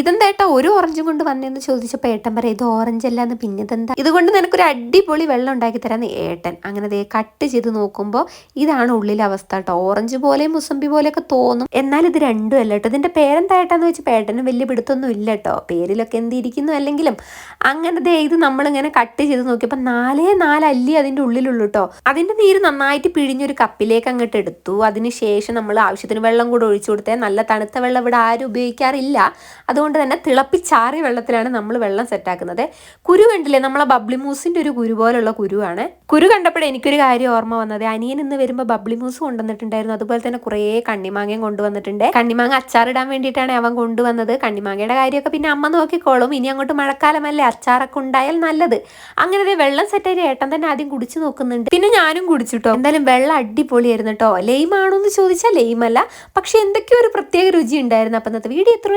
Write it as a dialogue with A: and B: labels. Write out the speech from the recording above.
A: ഇതെന്താ ഏട്ടാ ഒരു ഓറഞ്ചും കൊണ്ട് വന്നേന്ന് ചോദിച്ചപ്പോൾ ഏട്ടൻ പറയാം ഇത് ഓറഞ്ച് അല്ലാന്ന്, പിന്നെ ഇതെന്താ, ഇതുകൊണ്ട് നിനക്കൊരു അടിപൊളി വെള്ളം ഉണ്ടാക്കി തരാന്ന് ഏട്ടൻ. അങ്ങനെ ദേ കട്ട് ചെയ്ത് നോക്കുമ്പോൾ ഇതാണ് ഉള്ളിലെ അവസ്ഥ കേട്ടോ. ഓറഞ്ച് പോലെ മുസമ്പി പോലെയൊക്കെ തോന്നും, എന്നാൽ ഇത് രണ്ടും അല്ല കേട്ടോ. ഇതിന്റെ പേരെന്താ ഏട്ടാന്ന് വെച്ചാൽ ഏട്ടന് വലിയ പിടുത്തൊന്നും ഇല്ല കേട്ടോ, പേരിലൊക്കെ എന്തിരിക്കുന്നു അല്ലെങ്കിലും. അങ്ങനെ ദേ ഇത് നമ്മളിങ്ങനെ കട്ട് ചെയ്ത് നോക്കിയപ്പോൾ 4 അല്ലി അതിന്റെ ഉള്ളിലുള്ളൂ കേട്ടോ. അതിന്റെ നീര് നന്നായിട്ട് പിഴിഞ്ഞൊരു കപ്പിലേക്ക് അങ്ങോട്ട് എടുത്തു. അതിനുശേഷം നമ്മൾ ആവശ്യത്തിന് വെള്ളം കൂടെ ഒഴിച്ചു കൊടുത്തേ. നല്ല തണുത്ത വെള്ളം ഇവിടെ ആരും ഉപയോഗിക്കാറില്ല, അതുകൊണ്ട് തന്നെ തിളപ്പിച്ചാറിയ വെള്ളത്തിലാണ് നമ്മൾ വെള്ളം സെറ്റാക്കുന്നത്. കുരു കണ്ടില്ലേ, നമ്മളെ ബബ്ലി മൂസിന്റെ ഒരു കുരു പോലുള്ള കുരുവാണ്. കുരു കണ്ടപ്പോഴേ എനിക്കൊരു കാര്യം ഓർമ്മ വന്നത്, അനിയൻ ഇന്ന് വരുമ്പോൾ ബബ്ലി മൂസ് കൊണ്ടുവന്നിട്ടുണ്ടായിരുന്നു. അതുപോലെ തന്നെ കുറേ കണ്ണിമാങ്ങയും കൊണ്ടുവന്നിട്ടുണ്ട്. കണ്ണിമാങ്ങ അച്ചാറിടാൻ വേണ്ടിയിട്ടാണ് അവൻ കൊണ്ടുവന്നത്. കണ്ണിമാങ്ങയുടെ കാര്യമൊക്കെ പിന്നെ അമ്മ നോക്കിക്കോളും. ഇനി അങ്ങോട്ട് മഴക്കാലമല്ലേ, അച്ചാറൊക്കെ ഉണ്ടായാൽ നല്ലത്. അങ്ങനെ വെള്ളം സെറ്റായി ഏട്ടൻ തന്നെ ആദ്യം കുടിച്ചു നോക്കുന്നുണ്ട്, പിന്നെ ഞാനും കുടിച്ചിട്ടോ. എന്തായാലും വെള്ളം അടിപൊളിയായിരുന്നു കേട്ടോ. ലെയിമാണോ എന്ന് ചോദിച്ചാൽ ലെയിമല്ല, പക്ഷെ എന്തൊക്കെയോ ഒരു പ്രത്യേക രുചി ഉണ്ടായിരുന്നു. അപ്പം ഇന്നത്തെ വീഡിയോ എത്ര